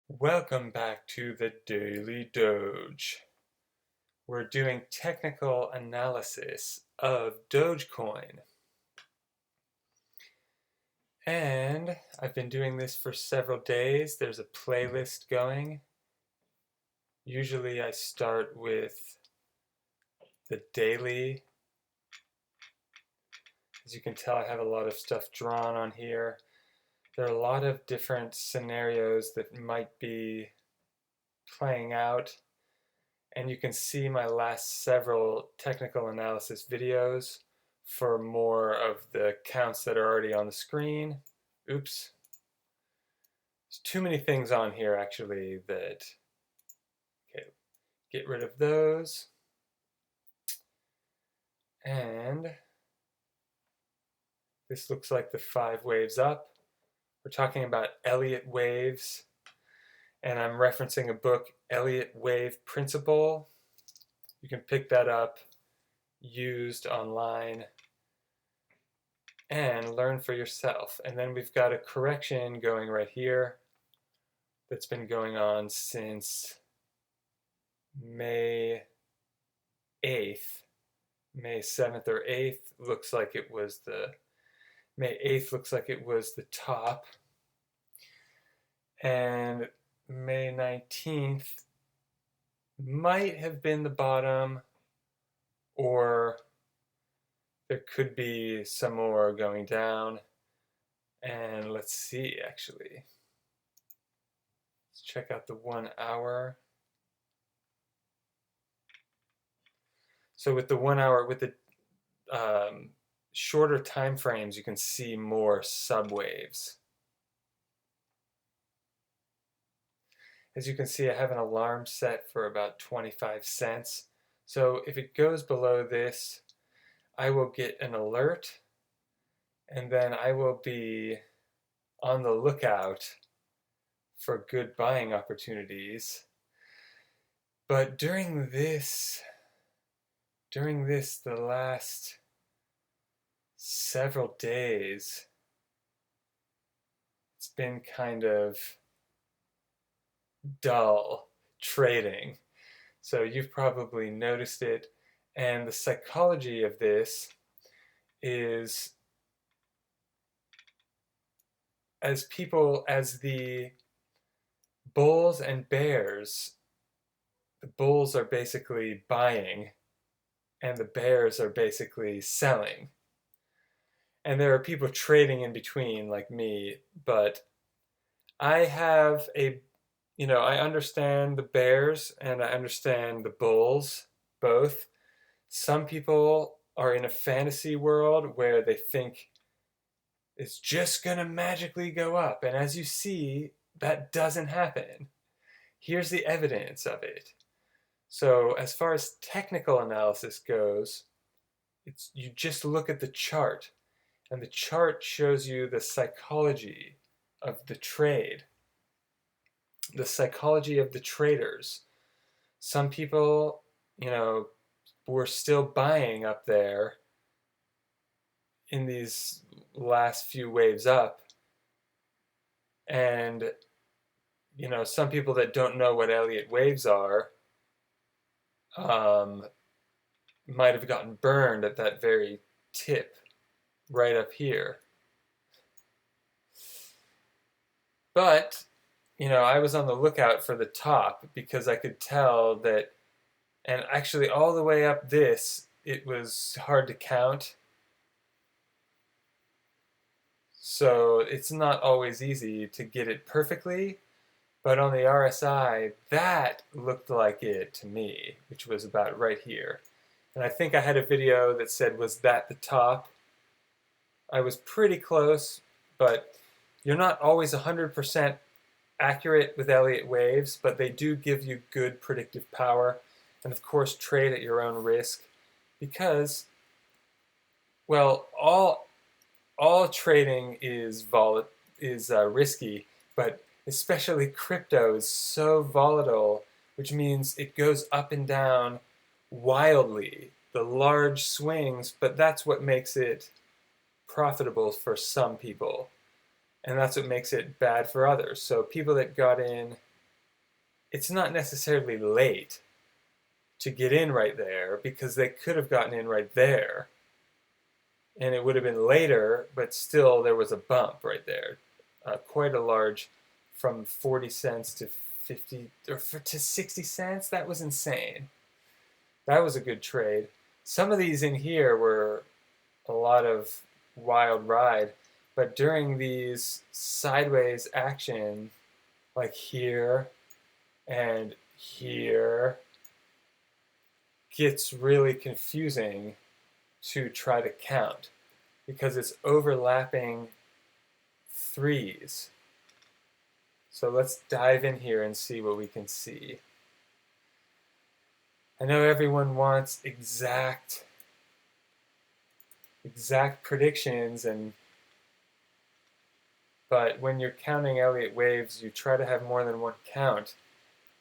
Welcome back to the Daily Doge. We're doing technical analysis of Dogecoin. And I've been doing this for several days. There's a playlist going. Usually I start with the daily. As you can tell, I have a lot of stuff drawn on here. There are a lot of different scenarios that might be playing out. And you can see my last several technical analysis videos for more of the counts that are already on the screen. Oops. There's too many things on here actually that, okay, get rid of those. And this looks like the 5 waves up. We're talking about Elliott waves, and I'm referencing a book, Elliott Wave Principle. You can pick that up used online and learn for yourself. And then we've got a correction going right here that's been going on since May 8th. May 7th or 8th looks like it was the May 8th looks like it was the top. And May 19th might have been the bottom, or there could be some more going down. And let's see, actually. Let's check out the 1 hour. So with the 1 hour, with the shorter time frames, you can see more subwaves. As you can see, I have an alarm set for about 25 cents. So if it goes below this, I will get an alert, and then I will be on the lookout for good buying opportunities. But during this, the last several days, it's been kind of dull trading. So you've probably noticed it. And the psychology of this is as the bulls and bears, the bulls are basically buying and the bears are basically selling. And there are people trading in between like me, but I have I understand the bears and I understand the bulls both. Some people are in a fantasy world where they think it's just going to magically go up. And as you see, that doesn't happen. Here's the evidence of it. So as far as technical analysis goes, you just look at the chart. And the chart shows you the psychology of the trade, the psychology of the traders. Some people, were still buying up there in these last few waves up. And, some people that don't know what Elliott waves are might have gotten burned at that very tip right up here. But, I was on the lookout for the top because I could tell that, and actually all the way up this, it was hard to count. So it's not always easy to get it perfectly, but on the RSI, that looked like it to me, which was about right here. And I think I had a video that said, was that the top? I was pretty close, but you're not always 100% accurate with Elliott waves, but they do give you good predictive power. And of course, trade at your own risk because, well, all trading is risky, but especially crypto is so volatile, which means it goes up and down wildly, the large swings, but that's what makes it profitable for some people. And that's what makes it bad for others. So people that got in it's not necessarily late to get in right there because they could have gotten in right there and it would have been later, but still there was a bump right there. Quite a large, from 40 cents to 50 or to 60 cents. That was insane. That was a good trade. Some of these in here were a lot of wild ride, but during these sideways action, like here and here, gets really confusing to try to count because it's overlapping threes. So let's dive in here and see what we can see. I know everyone wants exact predictions, but when you're counting Elliott waves, you try to have more than one count.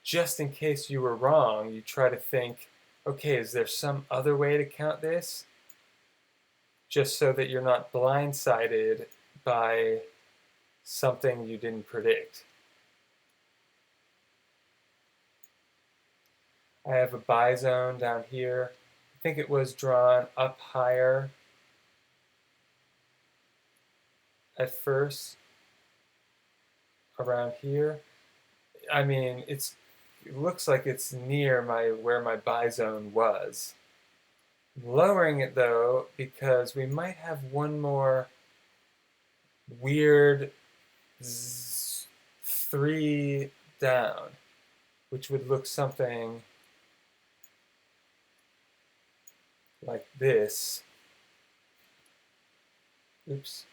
Just in case you were wrong, you try to think, okay, is there some other way to count this? Just so that you're not blindsided by something you didn't predict. I have a buy zone down here. I think it was drawn up higher at first, around here. I mean, it looks like it's near where my buy zone was. I'm lowering it though because we might have one more weird 3 down, which would look something like this. Oops.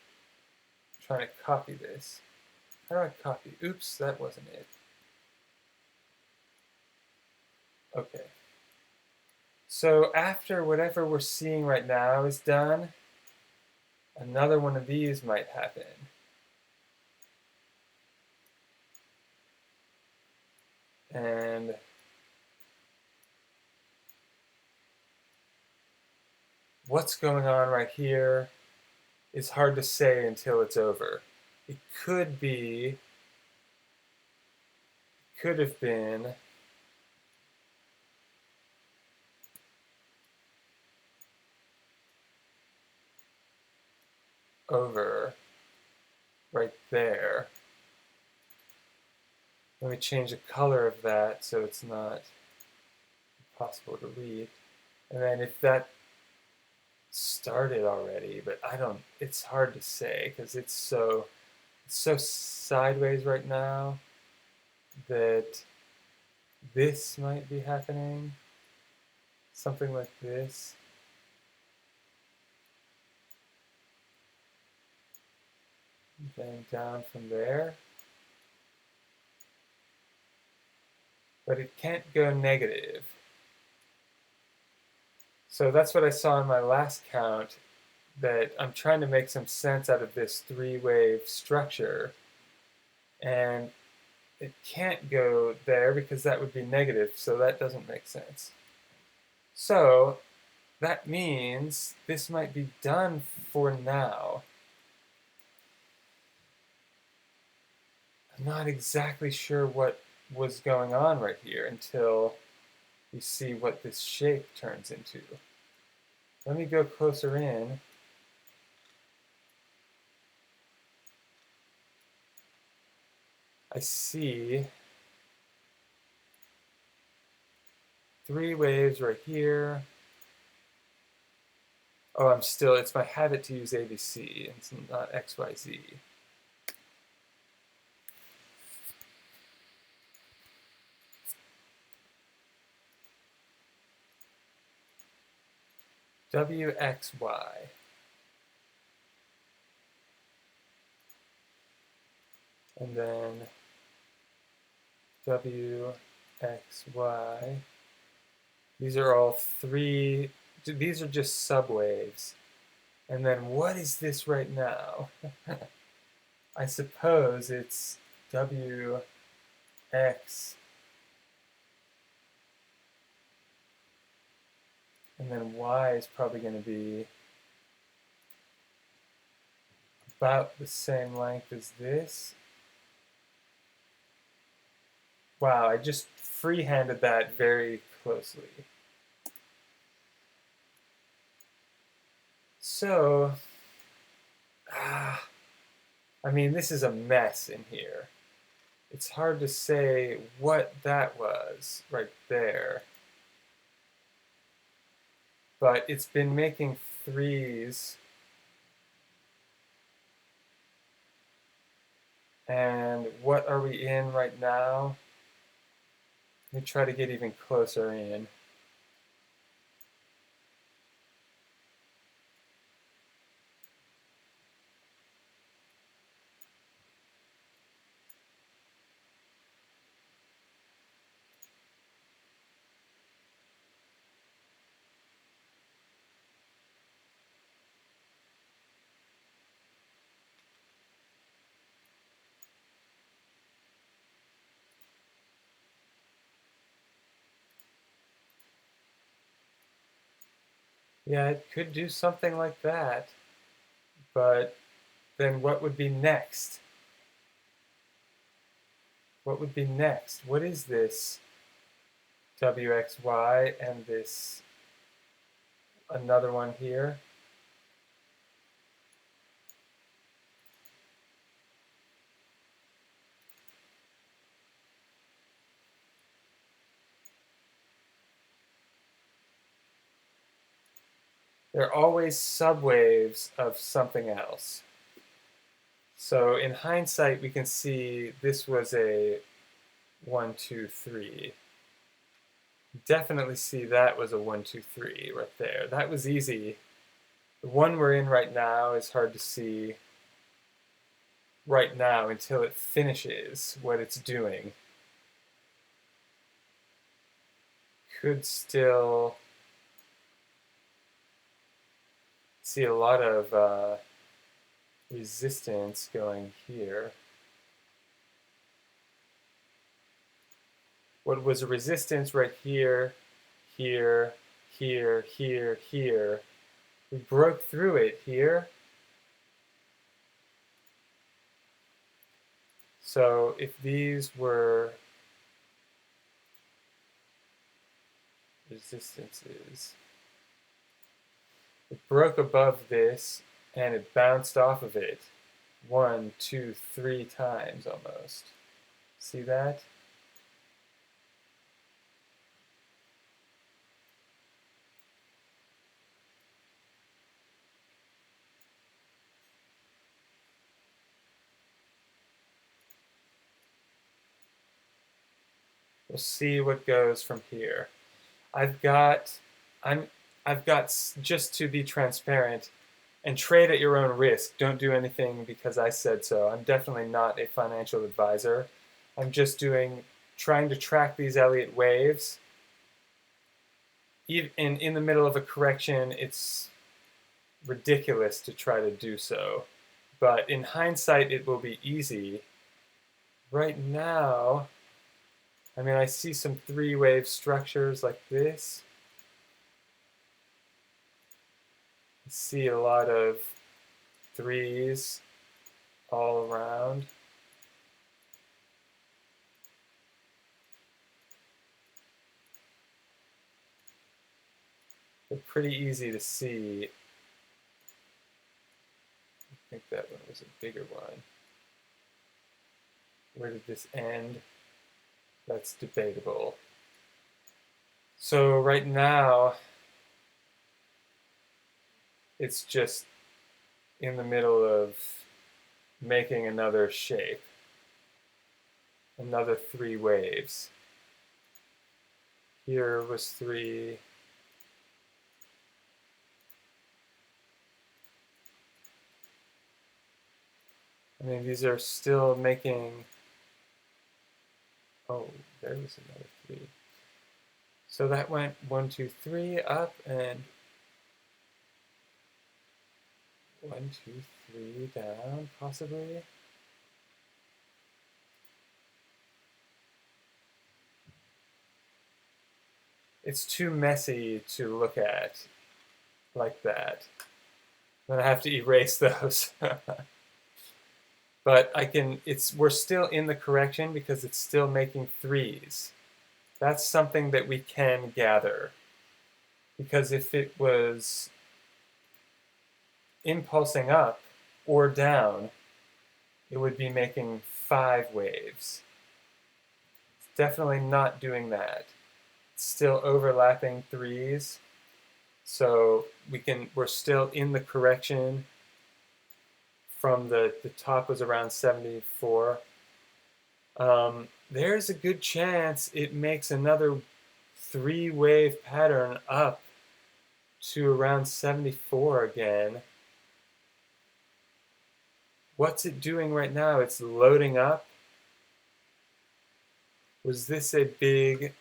I'm trying to copy this. How do I copy? Oops, that wasn't it. Okay. So after whatever we're seeing right now is done, another one of these might happen. And what's going on right here is hard to say until it's over. It could have been over right there. Let me change the color of that so it's not possible to read. And then if that started already, but it's hard to say because it's so sideways right now that this might be happening. Something like this. Then down from there. But it can't go negative. So that's what I saw in my last count, that I'm trying to make some sense out of this 3-wave structure. And it can't go there because that would be negative, so that doesn't make sense. So that means this might be done for now. I'm not exactly sure what was going on right here until you see what this shape turns into. Let me go closer in. I see 3 waves right here. Oh, it's my habit to use ABC, it's not XYZ. WXY. And then WXY. These are all 3, these are just subwaves. And then what is this right now? I suppose it's WX. And then Y is probably going to be about the same length as this. Wow, I just free-handed that very closely. So, I mean, this is a mess in here. It's hard to say what that was right there. But it's been making threes. And what are we in right now? Let me try to get even closer in. Yeah, it could do something like that. But then what would be next? What would be next? What is this WXY and this another one here? They're always subwaves of something else. So in hindsight, we can see this was a 1, 2, 3. Definitely see that was a 1, 2, 3 right there. That was easy. The one we're in right now is hard to see right now until it finishes what it's doing. Could still see a lot of resistance going here. What was a resistance right here, here, here, here, here. We broke through it here. So if these were resistances, it broke above this and it bounced off of it 1, 2, 3 times almost. See that? We'll see what goes from here. I've got, just to be transparent, and trade at your own risk. Don't do anything because I said so. I'm definitely not a financial advisor. I'm just trying to track these Elliott waves. Even in the middle of a correction, it's ridiculous to try to do so. But in hindsight, it will be easy. Right now, I mean, I see some three-wave structures like this. I see a lot of threes all around. They're pretty easy to see. I think that one was a bigger one. Where did this end? That's debatable. So right now, it's just in the middle of making another shape. Another three waves. Here was 3. I mean, these are still making, oh, there was another 3. So that went 1, 2, 3 up and 1, 2, 3 down, possibly. It's too messy to look at like that. Then I have to erase those. But we're still in the correction because it's still making threes. That's something that we can gather. Because if it was impulsing up or down, it would be making 5 waves. It's definitely not doing that. It's still overlapping threes. So we're still in the correction from the top was around 74. There's a good chance it makes another 3-wave pattern up to around 74 again. What's it doing right now? It's loading up. Was this a big...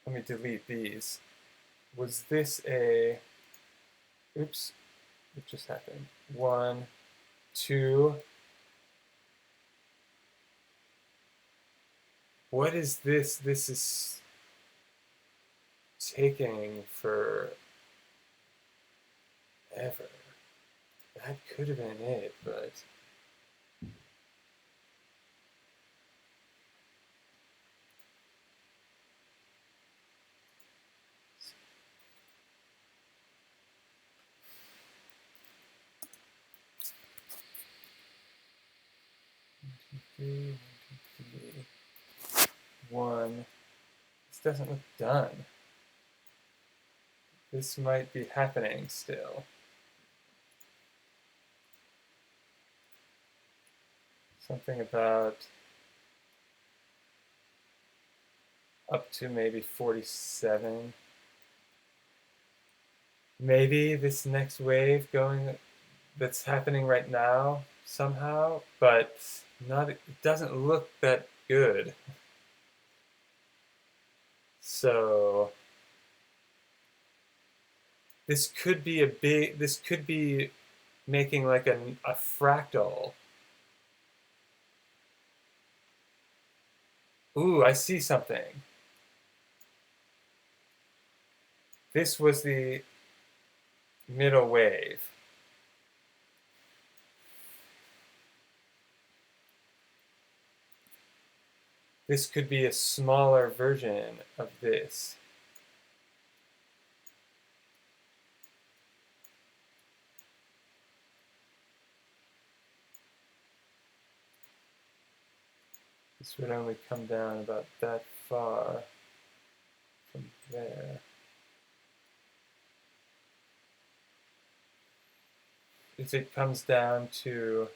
Let me delete these. Was this a... Oops. What just happened? 1, 2... What is this? This is taking forever. That could have been it, but... Three, 1. This doesn't look done. This might be happening still. Something about up to maybe 47. Maybe this next wave that's happening right now somehow, but it doesn't look that good. So this could be making like a fractal. Ooh, I see something. This was the middle wave. This could be a smaller version of this. This would only come down about that far from there. As it comes down to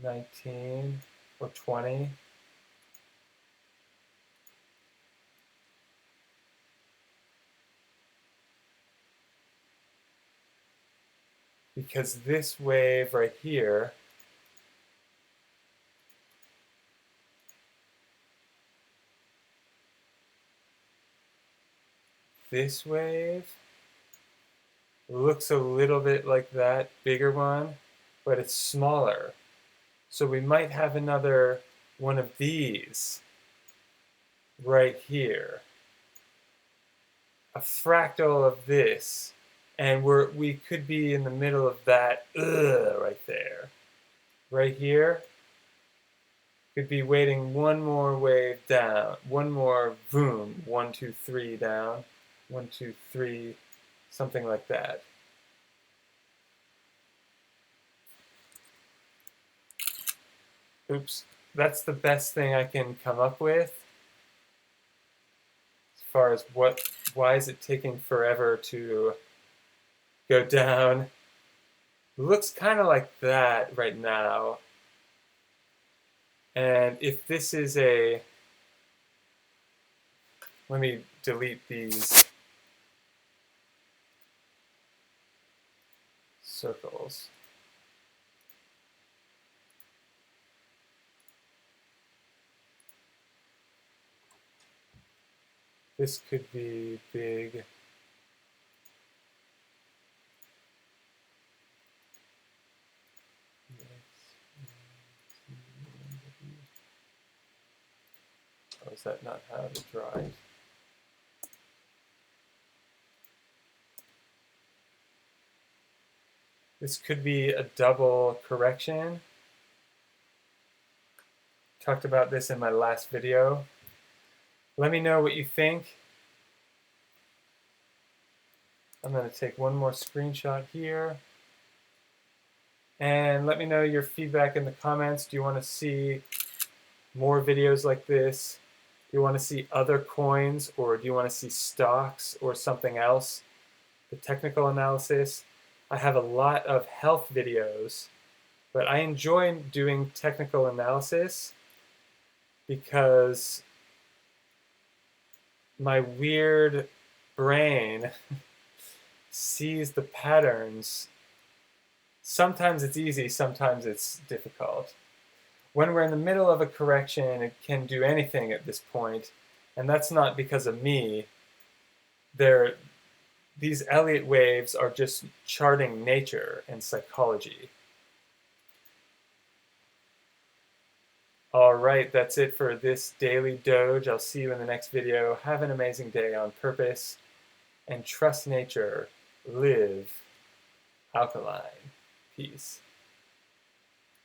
19 or 20. Because this wave right here this wave looks a little bit like that bigger one, but it's smaller. So we might have another one of these right here. A fractal of this. And we could be in the middle of that right there. Right here. Could be waiting one more wave down. One more boom. 1, 2, 3 down. 1, 2, 3. Something like that. Oops. That's the best thing I can come up with. As far as why is it taking forever to go down? It looks kind of like that right now. And if this is let me delete these circles. This could be big. Oh, is that not how to draw it? This could be a double correction. Talked about this in my last video. Let me know what you think. I'm going to take one more screenshot here. And let me know your feedback in the comments. Do you want to see more videos like this? Do you want to see other coins, or do you want to see stocks or something else? The technical analysis. I have a lot of health videos, but I enjoy doing technical analysis because my weird brain sees the patterns. Sometimes it's easy, sometimes it's difficult. When we're in the middle of a correction, it can do anything at this point, and that's not because of me. These Elliott waves are just charting nature and psychology. All right, that's it for this daily Doge. I'll see you in the next video. Have an amazing day on purpose, and trust nature. Live alkaline. Peace.